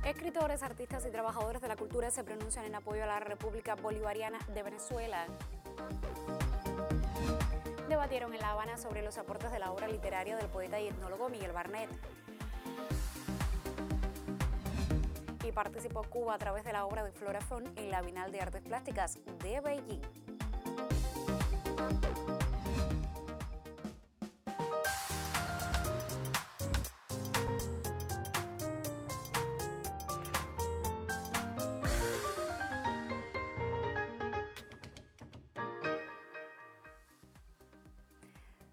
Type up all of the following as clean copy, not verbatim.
Escritores, artistas y trabajadores de la cultura se pronuncian en apoyo a la República Bolivariana de Venezuela. Debatieron en La Habana sobre los aportes de la obra literaria del poeta y etnólogo Miguel Barnett. Y participó Cuba a través de la obra de Flora Font en la Bienal de Artes Plásticas de Beijing.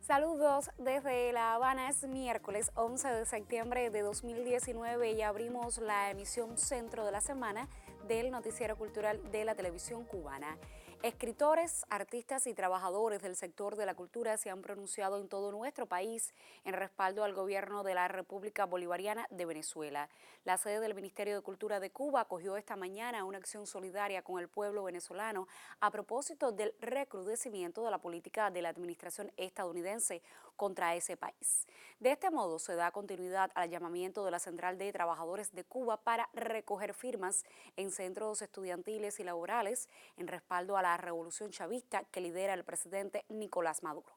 Saludos desde La Habana, es miércoles 11 de septiembre de 2019 y abrimos la emisión centro de la semana del noticiero cultural de la televisión cubana. Escritores, artistas y trabajadores del sector de la cultura se han pronunciado en todo nuestro país en respaldo al gobierno de la República Bolivariana de Venezuela. La sede del Ministerio de Cultura de Cuba acogió esta mañana una acción solidaria con el pueblo venezolano a propósito del recrudecimiento de la política de la administración estadounidense contra ese país. De este modo se da continuidad al llamamiento de la Central de Trabajadores de Cuba para recoger firmas en centros estudiantiles y laborales en respaldo a la revolución chavista que lidera el presidente Nicolás Maduro.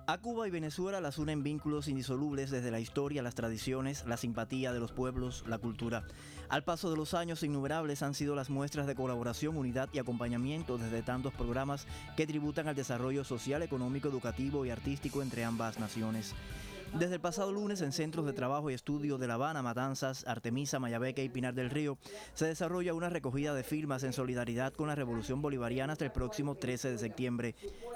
A Cuba y Venezuela las unen vínculos indisolubles desde la historia, las tradiciones, la simpatía de los pueblos, la cultura. Al paso de los años, innumerables han sido las muestras de colaboración, unidad y acompañamiento desde tantos programas que tributan al desarrollo social, económico, educativo y artístico entre ambas naciones. Desde el pasado lunes, en centros de trabajo y estudio de La Habana, Matanzas, Artemisa, Mayabeque y Pinar del Río, se desarrolla una recogida de firmas en solidaridad con la Revolución Bolivariana hasta el próximo 13 de septiembre.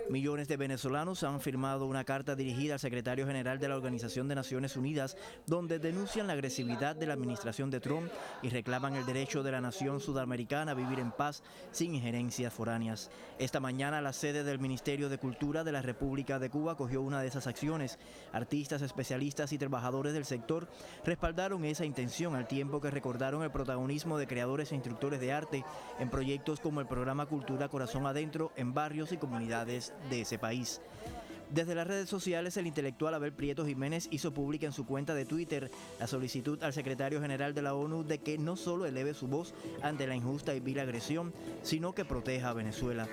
Millones de venezolanos han firmado una carta dirigida al secretario general de la Organización de Naciones Unidas, donde denuncian la agresividad de la administración de Trump y reclaman el derecho de la nación sudamericana a vivir en paz sin injerencias foráneas. Esta mañana, la sede del Ministerio de Cultura de la República de Cuba acogió una de esas acciones. Artistas, especialistas y trabajadores del sector respaldaron esa intención al tiempo que recordaron el protagonismo de creadores e instructores de arte en proyectos como el programa Cultura Corazón Adentro en barrios y comunidades de ese país. Desde las redes sociales, el intelectual Abel Prieto Jiménez hizo pública en su cuenta de Twitter la solicitud al secretario general de la ONU de que no solo eleve su voz ante la injusta y vil agresión, sino que proteja a Venezuela.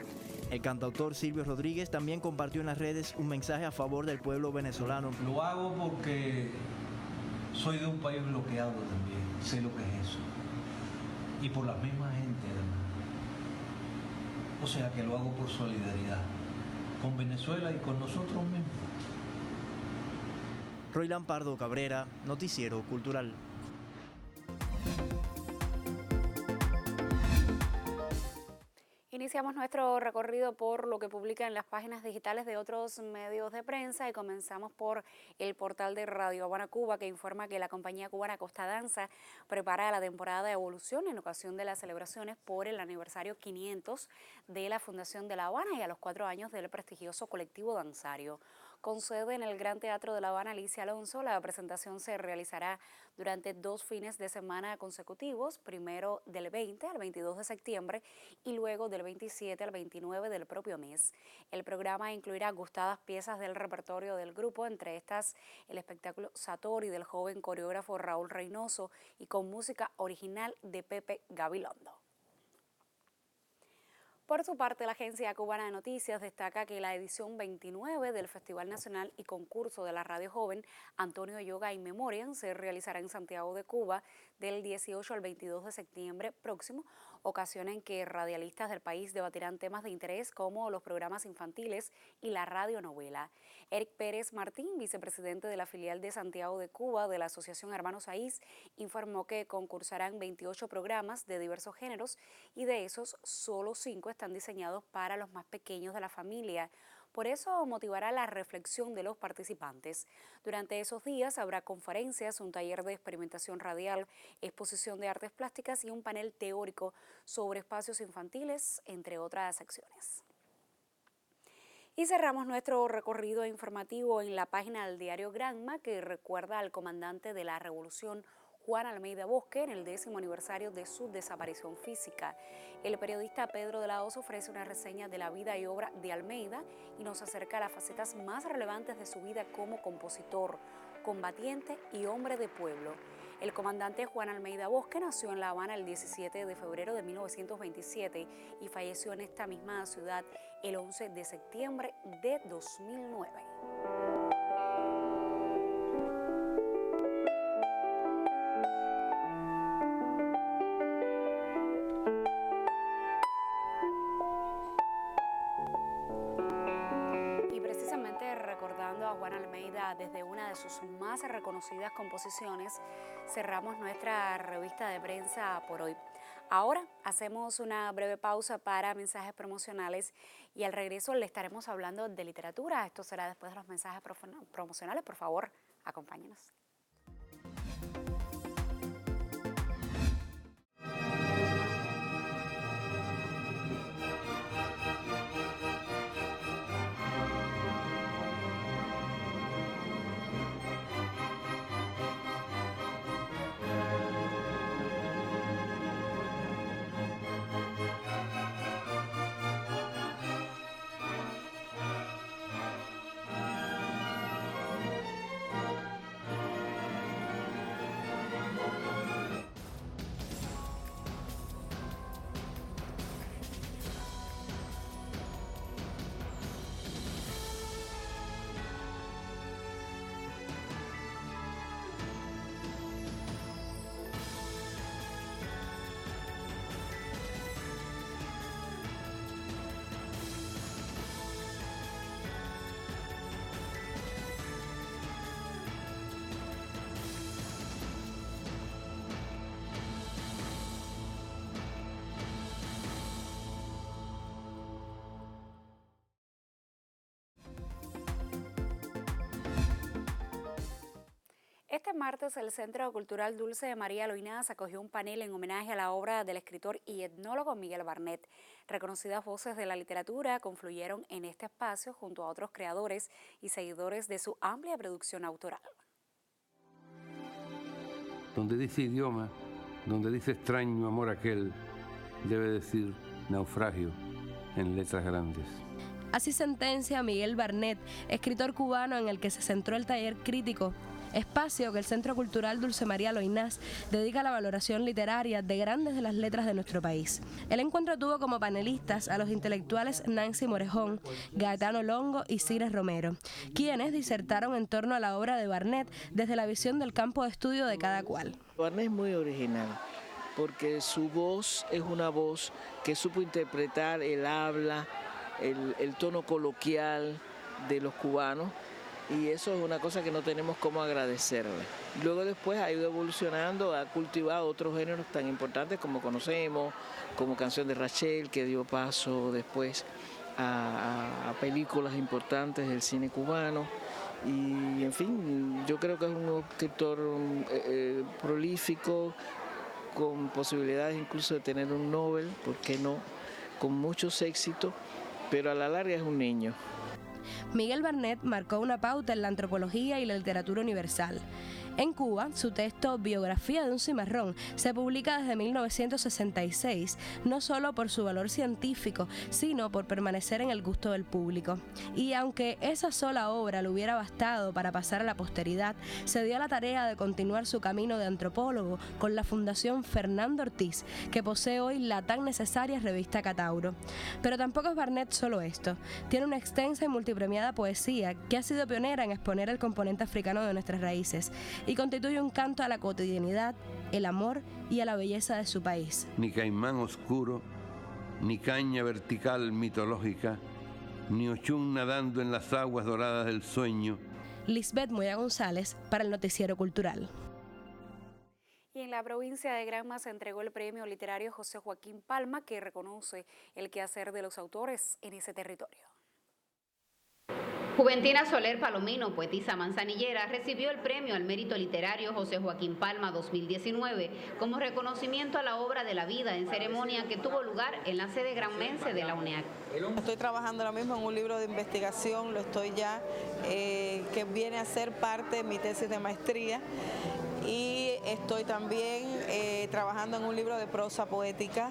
El cantautor Silvio Rodríguez también compartió en las redes un mensaje a favor del pueblo venezolano. Lo hago porque soy de un país bloqueado también, sé lo que es eso. Y por la misma gente además. O sea que lo hago por solidaridad con Venezuela y con nosotros mismos. Roylán Pardo Cabrera, Noticiero Cultural. Iniciamos nuestro recorrido por lo que publica en las páginas digitales de otros medios de prensa y comenzamos por el portal de Radio Habana Cuba, que informa que la compañía cubana Costa Danza prepara la temporada de Evolución en ocasión de las celebraciones por el aniversario 500 de la Fundación de La Habana y a los 4 años del prestigioso colectivo danzario. Con sede en el Gran Teatro de La Habana, Alicia Alonso, la presentación se realizará durante 2 fines de semana consecutivos, primero del 20 al 22 de septiembre y luego del 27 al 29 del propio mes. El programa incluirá gustadas piezas del repertorio del grupo, entre estas el espectáculo Satori del joven coreógrafo Raúl Reynoso y con música original de Pepe Gabilondo. Por su parte, la Agencia Cubana de Noticias destaca que la edición 29 del Festival Nacional y Concurso de la Radio Joven Antonio Yoga in Memoriam se realizará en Santiago de Cuba del 18 al 22 de septiembre próximo, ocasión en que radialistas del país debatirán temas de interés como los programas infantiles y la radionovela. Eric Pérez Martín, vicepresidente de la filial de Santiago de Cuba de la Asociación Hermanos Aís, informó que concursarán 28 programas de diversos géneros y de esos solo 5 están diseñados para los más pequeños de la familia. Por eso motivará la reflexión de los participantes. Durante esos días habrá conferencias, un taller de experimentación radial, exposición de artes plásticas y un panel teórico sobre espacios infantiles, entre otras acciones. Y cerramos nuestro recorrido informativo en la página del diario Granma, que recuerda al comandante de la Revolución, Juan Almeida Bosque, en el 10º aniversario de su desaparición física. El periodista Pedro de la Hoz ofrece una reseña de la vida y obra de Almeida y nos acerca a las facetas más relevantes de su vida como compositor, combatiente y hombre de pueblo. El comandante Juan Almeida Bosque nació en La Habana el 17 de febrero de 1927 y falleció en esta misma ciudad el 11 de septiembre de 2009. Juan Almeida desde una de sus más reconocidas composiciones, cerramos nuestra revista de prensa por hoy. Ahora hacemos una breve pausa para mensajes promocionales y al regreso le estaremos hablando de literatura. Esto será después de los mensajes promocionales. Por favor, acompáñenos. Este martes el Centro Cultural Dulce de María Loynaz acogió un panel en homenaje a la obra del escritor y etnólogo Miguel Barnet. Reconocidas voces de la literatura confluyeron en este espacio junto a otros creadores y seguidores de su amplia producción autoral. Donde dice idioma, donde dice extraño amor aquel, debe decir naufragio en letras grandes. Así sentencia Miguel Barnet, escritor cubano en el que se centró el taller crítico, espacio que el Centro Cultural Dulce María Loynaz dedica a la valoración literaria de grandes de las letras de nuestro país. El encuentro tuvo como panelistas a los intelectuales Nancy Morejón, Gaetano Longo y Cires Romero, quienes disertaron en torno a la obra de Barnet desde la visión del campo de estudio de cada cual. Barnet es muy original, porque su voz es una voz que supo interpretar el habla, el tono coloquial de los cubanos, y eso es una cosa que no tenemos cómo agradecerle. Luego después ha ido evolucionando, ha cultivado otros géneros tan importantes como conocemos, como Canción de Rachel, que dio paso después a películas importantes del cine cubano. Y en fin, yo creo que es un escritor prolífico, con posibilidades incluso de tener un Nobel, ¿por qué no?, con muchos éxitos, pero a la larga es un niño. Miguel Barnet marcó una pauta en la antropología y la literatura universal. En Cuba, su texto Biografía de un cimarrón se publica desde 1966, no solo por su valor científico, sino por permanecer en el gusto del público. Y aunque esa sola obra le hubiera bastado para pasar a la posteridad, se dio a la tarea de continuar su camino de antropólogo con la Fundación Fernando Ortiz, que posee hoy la tan necesaria revista Catauro. Pero tampoco es Barnet solo esto. Tiene una extensa y multipremiada poesía que ha sido pionera en exponer el componente africano de nuestras raíces y constituye un canto a la cotidianidad, el amor y a la belleza de su país. Ni caimán oscuro, ni caña vertical mitológica, ni ochún nadando en las aguas doradas del sueño. Lisbeth Moya González para el Noticiero Cultural. Y en la provincia de Granma se entregó el premio literario José Joaquín Palma, que reconoce el quehacer de los autores en ese territorio. Juventina Soler Palomino, poetisa manzanillera, recibió el premio al mérito literario José Joaquín Palma 2019 como reconocimiento a la obra de la vida en ceremonia que tuvo lugar en la sede granmense de la UNEAC. Estoy trabajando ahora mismo en un libro de investigación, lo estoy ya, que viene a ser parte de mi tesis de maestría, y estoy también trabajando en un libro de prosa poética.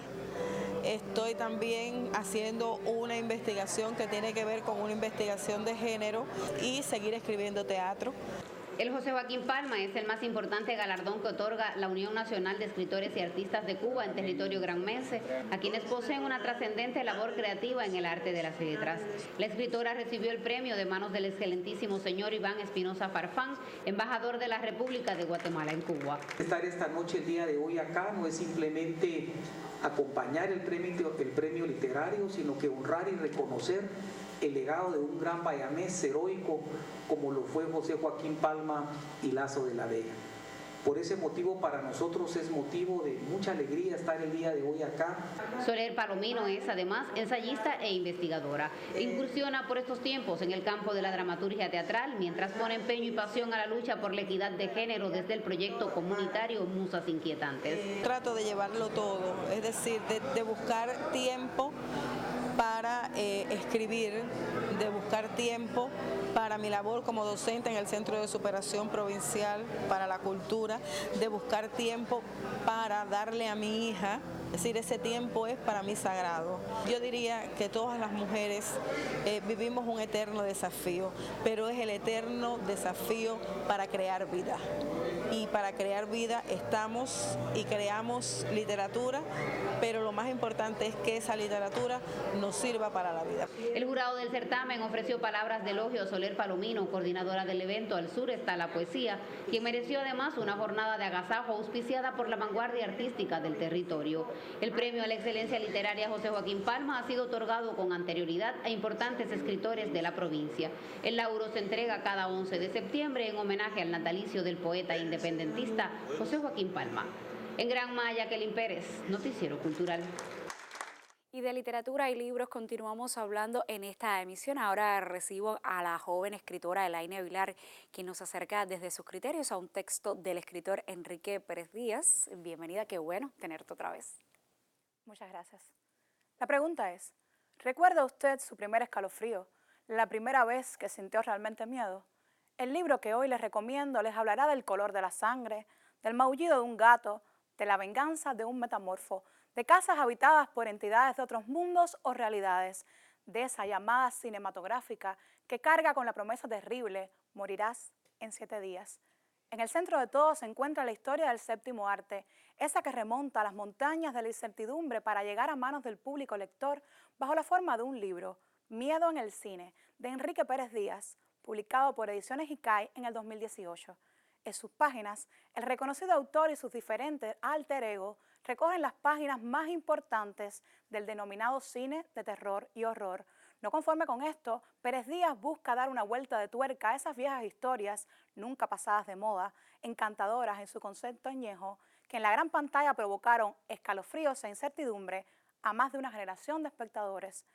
Estoy también haciendo una investigación que tiene que ver con una investigación de género y seguir escribiendo teatro. El José Joaquín Palma es el más importante galardón que otorga la Unión Nacional de Escritores y Artistas de Cuba en territorio granmense, a quienes poseen una trascendente labor creativa en el arte de las letras. La escritora recibió el premio de manos del excelentísimo señor Iván Espinosa Farfán, embajador de la República de Guatemala en Cuba. Estar esta noche, el día de hoy acá, no es simplemente acompañar el premio literario, sino que honrar y reconocer el legado de un gran bayanés heroico como lo fue José Joaquín Palma y Lazo de la Vega. Por ese motivo, para nosotros es motivo de mucha alegría estar el día de hoy acá. Soler Palomino es además ensayista e investigadora. Incursiona por estos tiempos en el campo de la dramaturgia teatral, mientras pone empeño y pasión a la lucha por la equidad de género desde el proyecto comunitario Musas Inquietantes. Trato de llevarlo todo, es decir, de buscar tiempo para escribir, de buscar tiempo para mi labor como docente en el Centro de Superación Provincial para la Cultura, de buscar tiempo para darle a mi hija, es decir, ese tiempo es para mí sagrado. Yo diría que todas las mujeres vivimos un eterno desafío, pero es el eterno desafío para crear vida. Y para crear vida estamos y creamos literatura, pero lo más importante es que esa literatura nos sirva para la vida. El jurado del certamen ofreció palabras de elogio a Soler Palomino, coordinadora del evento Al Sur está la poesía, quien mereció además una jornada de agasajo auspiciada por la vanguardia artística del territorio. El premio a la excelencia literaria José Joaquín Palma ha sido otorgado con anterioridad a importantes escritores de la provincia. El lauro se entrega cada 11 de septiembre en homenaje al natalicio del poeta independentista José Joaquín Palma. En Granma, Jacqueline Pérez, Noticiero Cultural. Y de literatura y libros continuamos hablando en esta emisión. Ahora recibo a la joven escritora Elaine Vilar, quien nos acerca desde sus criterios a un texto del escritor Enrique Pérez Díaz. Bienvenida, qué bueno tenerte otra vez. Muchas gracias. La pregunta es, ¿recuerda usted su primer escalofrío, la primera vez que sintió realmente miedo? El libro que hoy les recomiendo les hablará del color de la sangre, del maullido de un gato, de la venganza de un metamorfo, de casas habitadas por entidades de otros mundos o realidades, de esa llamada cinematográfica que carga con la promesa terrible, morirás en 7 días. En el centro de todo se encuentra la historia del séptimo arte, esa que remonta a las montañas de la incertidumbre para llegar a manos del público lector bajo la forma de un libro, Miedo en el cine, de Enrique Pérez Díaz, publicado por Ediciones Icay en el 2018. En sus páginas, el reconocido autor y sus diferentes alter ego recogen las páginas más importantes del denominado cine de terror y horror. No conforme con esto, Pérez Díaz busca dar una vuelta de tuerca a esas viejas historias, nunca pasadas de moda, encantadoras en su concepto añejo, que en la gran pantalla provocaron escalofríos e incertidumbre a más de una generación de espectadores.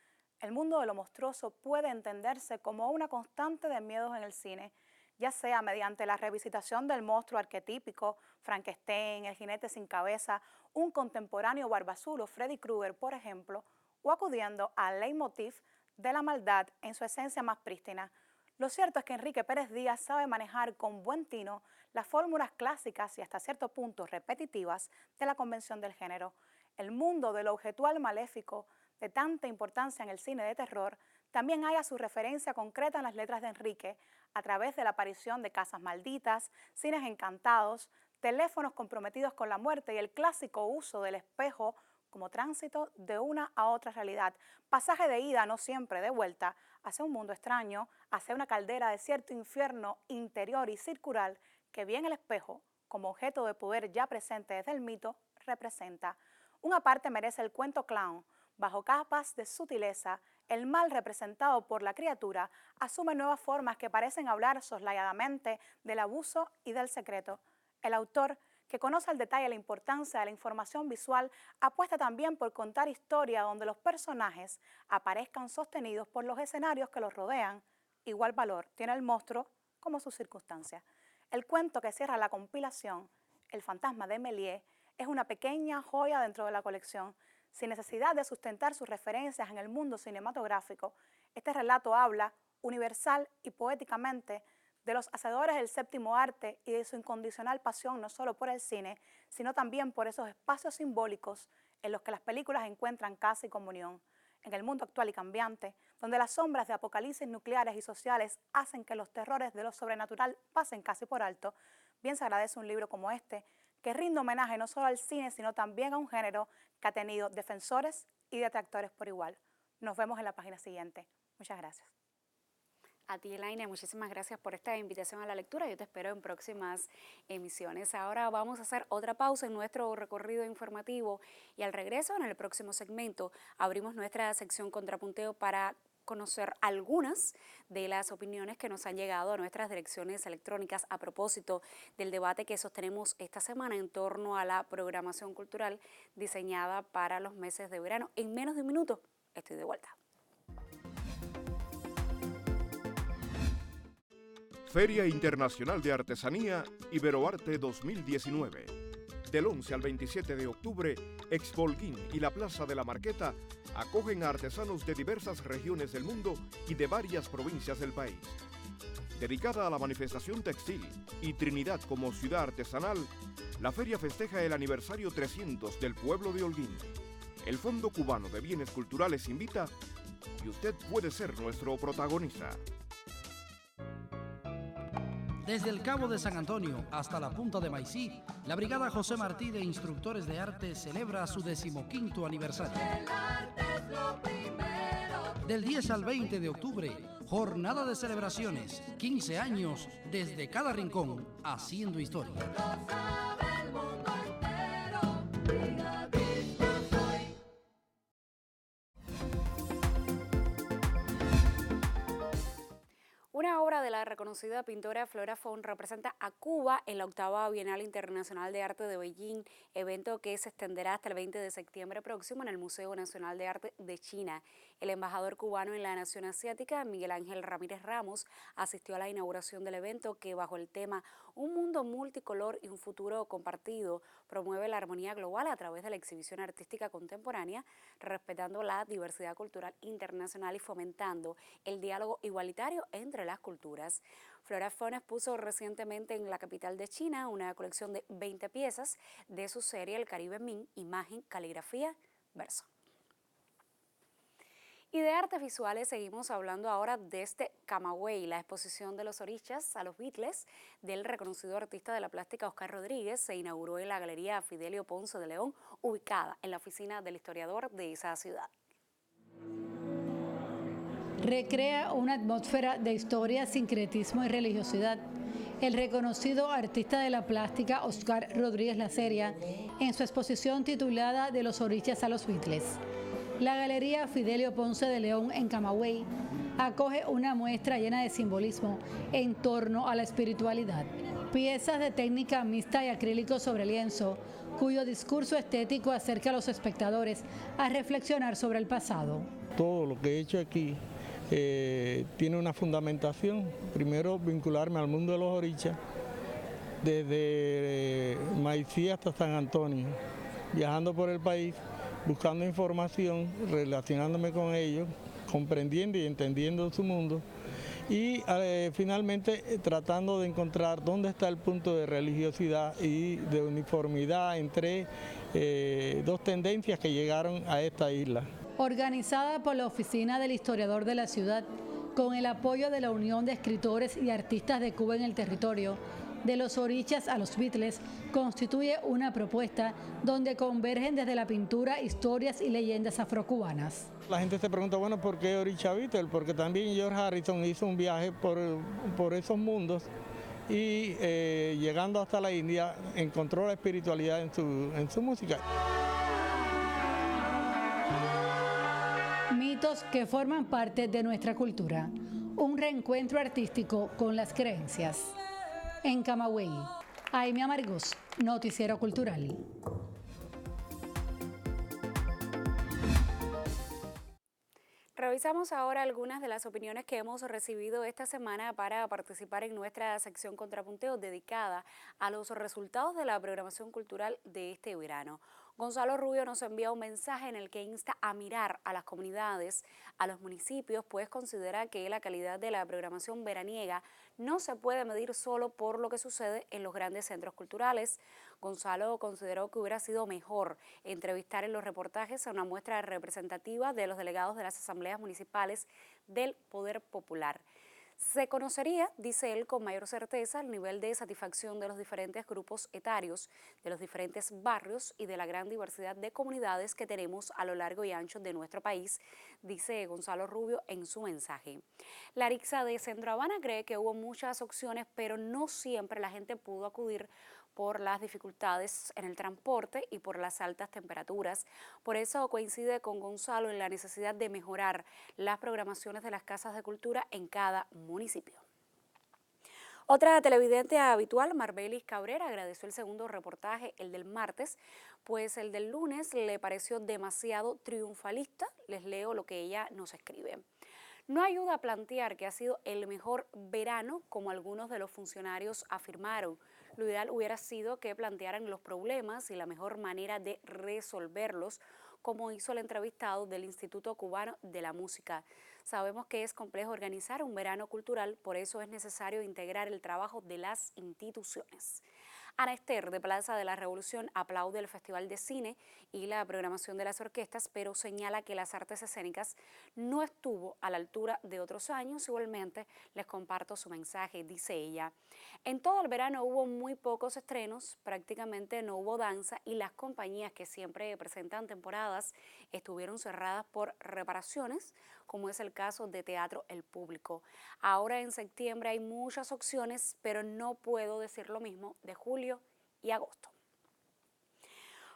El mundo de lo monstruoso puede entenderse como una constante de miedos en el cine, ya sea mediante la revisitación del monstruo arquetípico, Frankenstein, el jinete sin cabeza, un contemporáneo Barbazul o Freddy Krueger, por ejemplo, o acudiendo al leitmotiv de la maldad en su esencia más prístina. Lo cierto es que Enrique Pérez Díaz sabe manejar con buen tino las fórmulas clásicas y hasta cierto punto repetitivas de la convención del género. El mundo de lo objetual maléfico, de tanta importancia en el cine de terror, también haya su referencia concreta en las letras de Enrique, a través de la aparición de casas malditas, cines encantados, teléfonos comprometidos con la muerte y el clásico uso del espejo como tránsito de una a otra realidad, pasaje de ida, no siempre de vuelta, hacia un mundo extraño, hacia una caldera de cierto infierno interior y circular que bien el espejo, como objeto de poder ya presente desde el mito, representa. Una parte merece el cuento clown. Bajo capas de sutileza, el mal representado por la criatura asume nuevas formas que parecen hablar soslayadamente del abuso y del secreto. El autor, que conoce al detalle la importancia de la información visual, apuesta también por contar historia donde los personajes aparezcan sostenidos por los escenarios que los rodean. Igual valor tiene el monstruo como sus circunstancias. El cuento que cierra la compilación, El fantasma de Méliès, es una pequeña joya dentro de la colección. Sin necesidad de sustentar sus referencias en el mundo cinematográfico, este relato habla, universal y poéticamente, de los hacedores del séptimo arte y de su incondicional pasión no solo por el cine, sino también por esos espacios simbólicos en los que las películas encuentran casa y comunión. en el mundo actual y cambiante, donde las sombras de apocalipsis nucleares y sociales hacen que los terrores de lo sobrenatural pasen casi por alto, bien se agradece un libro como este, que rinde homenaje no solo al cine, sino también a un género que ha tenido defensores y detractores por igual. Nos vemos en la página siguiente. Muchas gracias. A ti, Elaine, muchísimas gracias por esta invitación a la lectura. Yo te espero en próximas emisiones. Ahora vamos a hacer otra pausa en nuestro recorrido informativo y al regreso, en el próximo segmento, abrimos nuestra sección Contrapunteo para conocer algunas de las opiniones que nos han llegado a nuestras direcciones electrónicas a propósito del debate que sostenemos esta semana en torno a la programación cultural diseñada para los meses de verano. En menos de un minuto estoy de vuelta. Feria Internacional de Artesanía Iberoarte 2019. Del 11 al 27 de octubre, Expo Holguín y la Plaza de la Marqueta acogen a artesanos de diversas regiones del mundo y de varias provincias del país. Dedicada a la manifestación textil y Trinidad como ciudad artesanal, la feria festeja el aniversario 300 del pueblo de Holguín. El Fondo Cubano de Bienes Culturales invita y usted puede ser nuestro protagonista. Desde el Cabo de San Antonio hasta la Punta de Maicí, la Brigada José Martí de Instructores de Arte celebra su 15º aniversario. Del 10 al 20 de octubre, jornada de celebraciones, 15 años desde cada rincón, haciendo historia. Una obra de la reconocida pintora Flora Fon representa a Cuba en la 8ª Bienal Internacional de Arte de Beijing, evento que se extenderá hasta el 20 de septiembre próximo en el Museo Nacional de Arte de China. El embajador cubano en la nación asiática, Miguel Ángel Ramírez Ramos, asistió a la inauguración del evento que, bajo el tema Un mundo multicolor y un futuro compartido, promueve la armonía global a través de la exhibición artística contemporánea, respetando la diversidad cultural internacional y fomentando el diálogo igualitario entre las culturas. Flora Fon expuso recientemente en la capital de China una colección de 20 piezas de su serie El Caribe Min, imagen, caligrafía, verso. Y de artes visuales seguimos hablando ahora desde Camagüey, la exposición de los orichas a los Beatles del reconocido artista de la plástica Oscar Rodríguez se inauguró en la Galería Fidelio Ponce de León, ubicada en la oficina del historiador de esa ciudad. Recrea una atmósfera de historia, sincretismo y religiosidad. El reconocido artista de la plástica Oscar Rodríguez Laceria en su exposición titulada De los orichas a los Beatles. La Galería Fidelio Ponce de León en Camagüey acoge una muestra llena de simbolismo en torno a la espiritualidad. Piezas de técnica mixta y acrílico sobre lienzo, cuyo discurso estético acerca a los espectadores a reflexionar sobre el pasado. Todo lo que he hecho aquí tiene una fundamentación. Primero, vincularme al mundo de los orichas, desde Maicí hasta San Antonio, viajando por el país, buscando información, relacionándome con ellos, comprendiendo y entendiendo su mundo y finalmente tratando de encontrar dónde está el punto de religiosidad y de uniformidad entre dos tendencias que llegaron a esta isla. Organizada por la Oficina del Historiador de la Ciudad, con el apoyo de la Unión de Escritores y Artistas de Cuba en el territorio, De los orichas a los Beatles, constituye una propuesta donde convergen desde la pintura historias y leyendas afrocubanas. La gente se pregunta, bueno, ¿por qué Oricha Beatles? Porque también George Harrison hizo un viaje por esos mundos y llegando hasta la India encontró la espiritualidad en su música. Mitos que forman parte de nuestra cultura. Un reencuentro artístico con las creencias. En Camagüey, Aimee Amargós, Noticiero Cultural. Revisamos ahora algunas de las opiniones que hemos recibido esta semana para participar en nuestra sección Contrapunteo dedicada a los resultados de la programación cultural de este verano. Gonzalo Rubio nos envía un mensaje en el que insta a mirar a las comunidades, a los municipios, pues considera que la calidad de la programación veraniega no se puede medir solo por lo que sucede en los grandes centros culturales. Gonzalo consideró que hubiera sido mejor entrevistar en los reportajes a una muestra representativa de los delegados de las asambleas municipales del Poder Popular. Se conocería, dice él, con mayor certeza el nivel de satisfacción de los diferentes grupos etarios, de los diferentes barrios y de la gran diversidad de comunidades que tenemos a lo largo y ancho de nuestro país, dice Gonzalo Rubio en su mensaje. La Arixa de Centro Habana cree que hubo muchas opciones, pero no siempre la gente pudo acudir por las dificultades en el transporte y por las altas temperaturas. Por eso coincide con Gonzalo en la necesidad de mejorar las programaciones de las casas de cultura en cada municipio. Otra televidente habitual, Marbelis Cabrera, agradeció el segundo reportaje, el del martes, pues el del lunes le pareció demasiado triunfalista. Les leo lo que ella nos escribe. No ayuda a plantear que ha sido el mejor verano, como algunos de los funcionarios afirmaron. Lo ideal hubiera sido que plantearan los problemas y la mejor manera de resolverlos, como hizo el entrevistado del Instituto Cubano de la Música. Sabemos que es complejo organizar un verano cultural, por eso es necesario integrar el trabajo de las instituciones. Ana Esther, de Plaza de la Revolución, aplaude el Festival de Cine y la programación de las orquestas, pero señala que las artes escénicas no estuvo a la altura de otros años. Igualmente, les comparto su mensaje, dice ella. En todo el verano hubo muy pocos estrenos, prácticamente no hubo danza y las compañías que siempre presentan temporadas estuvieron cerradas por reparaciones, como es el caso de Teatro El Público. Ahora en septiembre hay muchas opciones, pero no puedo decir lo mismo de julio y agosto.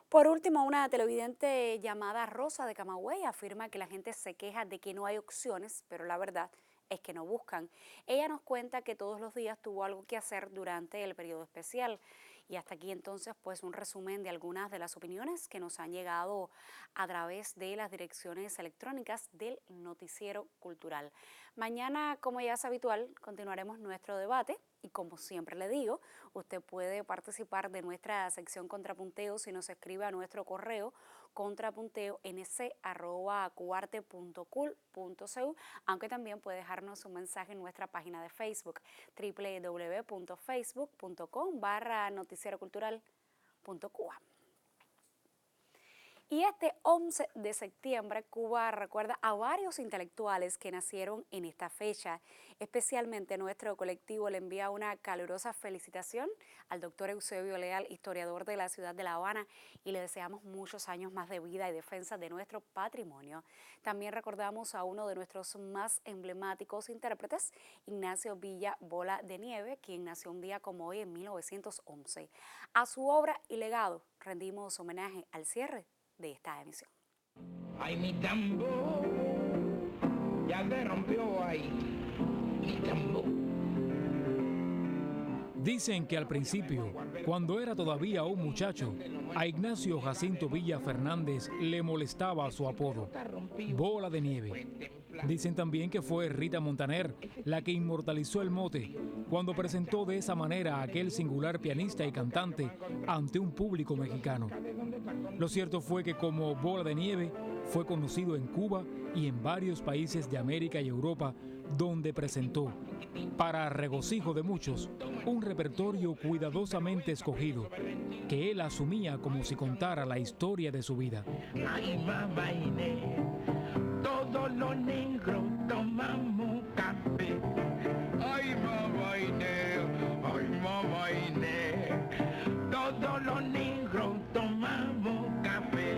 Por último, una televidente llamada Rosa de Camagüey afirma que la gente se queja de que no hay opciones, pero la verdad es que no buscan. Ella nos cuenta que todos los días tuvo algo que hacer durante el periodo especial. Y hasta aquí entonces pues un resumen de algunas de las opiniones que nos han llegado a través de las direcciones electrónicas del Noticiero Cultural. Mañana, como ya es habitual, continuaremos nuestro debate y como siempre le digo, usted puede participar de nuestra sección Contrapunteo si nos escribe a nuestro correo contrapunteo.nc@cuarte.cul.cu, aunque también puede dejarnos un mensaje en nuestra página de Facebook, www.facebook.com/noticierocultural.cuba. Y este 11 de septiembre, Cuba recuerda a varios intelectuales que nacieron en esta fecha. Especialmente nuestro colectivo le envía una calurosa felicitación al doctor Eusebio Leal, historiador de la ciudad de La Habana, y le deseamos muchos años más de vida y defensa de nuestro patrimonio. También recordamos a uno de nuestros más emblemáticos intérpretes, Ignacio Villa Bola de Nieve, quien nació un día como hoy en 1911. A su obra y legado rendimos homenaje al cierre de esta emisión. Ay, mi tambor, ya se rompió ahí, mi tambor. Dicen que al principio, cuando era todavía un muchacho, a Ignacio Jacinto Villa Fernández le molestaba su apodo, Bola de Nieve. Dicen también que fue Rita Montaner la que inmortalizó el mote cuando presentó de esa manera a aquel singular pianista y cantante ante un público mexicano. Lo cierto fue que como Bola de Nieve fue conocido en Cuba y en varios países de América y Europa, donde presentó, para regocijo de muchos, un repertorio cuidadosamente escogido, que él asumía como si contara la historia de su vida. Ay, mamá Inés, todos los negros tomamos café. Ay, mamá Inés, todos los negros tomamos café.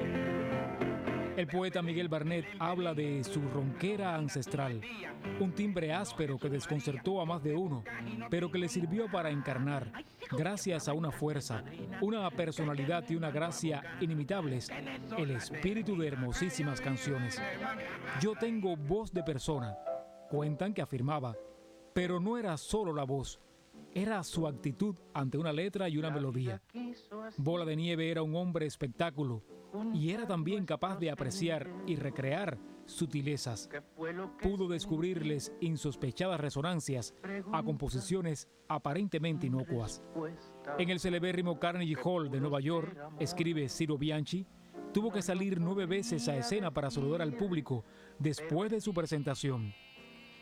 El poeta Miguel Barnet habla de su ronquera ancestral, un timbre áspero que desconcertó a más de uno, pero que le sirvió para encarnar, gracias a una fuerza, una personalidad y una gracia inimitables, el espíritu de hermosísimas canciones. Yo tengo voz de persona, cuentan que afirmaba, pero no era solo la voz, era su actitud ante una letra y una melodía. Bola de Nieve era un hombre espectáculo y era también capaz de apreciar y recrear sutilezas. Pudo descubrirles insospechadas resonancias a composiciones aparentemente inocuas. En el celebérrimo Carnegie Hall de Nueva York, escribe Ciro Bianchi, tuvo que salir 9 veces a escena para saludar al público después de su presentación.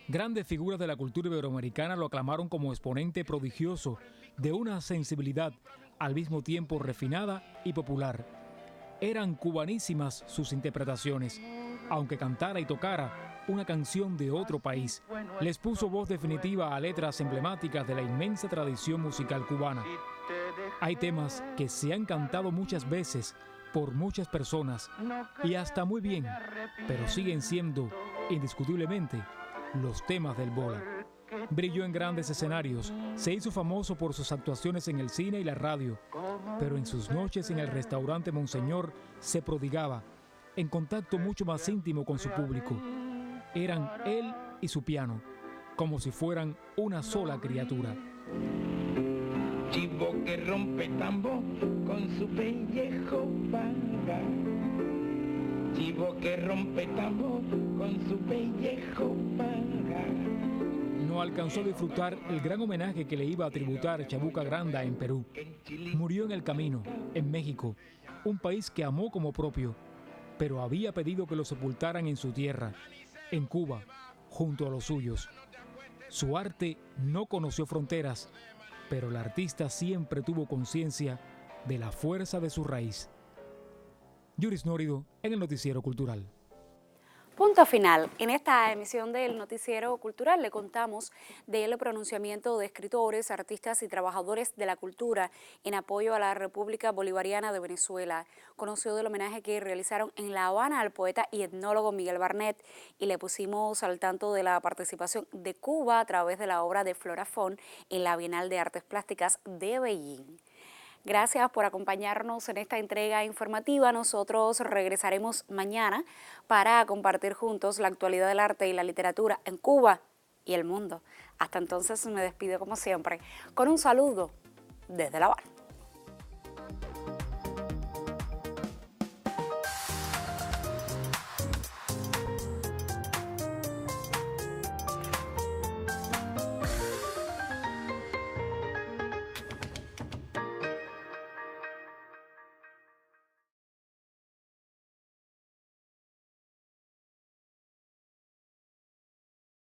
Grandes figuras de la cultura iberoamericana lo aclamaron como exponente prodigioso de una sensibilidad al mismo tiempo refinada y popular. Eran cubanísimas sus interpretaciones, aunque cantara y tocara una canción de otro país. Les puso voz definitiva a letras emblemáticas de la inmensa tradición musical cubana. Hay temas que se han cantado muchas veces por muchas personas y hasta muy bien, pero siguen siendo, indiscutiblemente, los temas del bola. Brilló en grandes escenarios, se hizo famoso por sus actuaciones en el cine y la radio, pero en sus noches en el restaurante Monseñor se prodigaba, en contacto mucho más íntimo con su público. Eran él y su piano, como si fueran una sola criatura. Chivo que rompe tambo con su pellejo vaga. Chivo que rompe tambo con su pellejo vaga. No alcanzó a disfrutar el gran homenaje que le iba a tributar Chabuca Granda en Perú. Murió en el camino, en México, un país que amó como propio, pero había pedido que lo sepultaran en su tierra, en Cuba, junto a los suyos. Su arte no conoció fronteras, pero el artista siempre tuvo conciencia de la fuerza de su raíz. Yuris Nórido en el Noticiero Cultural. Punto final. En esta emisión del Noticiero Cultural le contamos del pronunciamiento de escritores, artistas y trabajadores de la cultura en apoyo a la República Bolivariana de Venezuela. Conoció del homenaje que realizaron en La Habana al poeta y etnólogo Miguel Barnett y le pusimos al tanto de la participación de Cuba a través de la obra de Flora Fon en la Bienal de Artes Plásticas de Beijing. Gracias por acompañarnos en esta entrega informativa. Nosotros regresaremos mañana para compartir juntos la actualidad del arte y la literatura en Cuba y el mundo. Hasta entonces me despido como siempre con un saludo desde La Habana.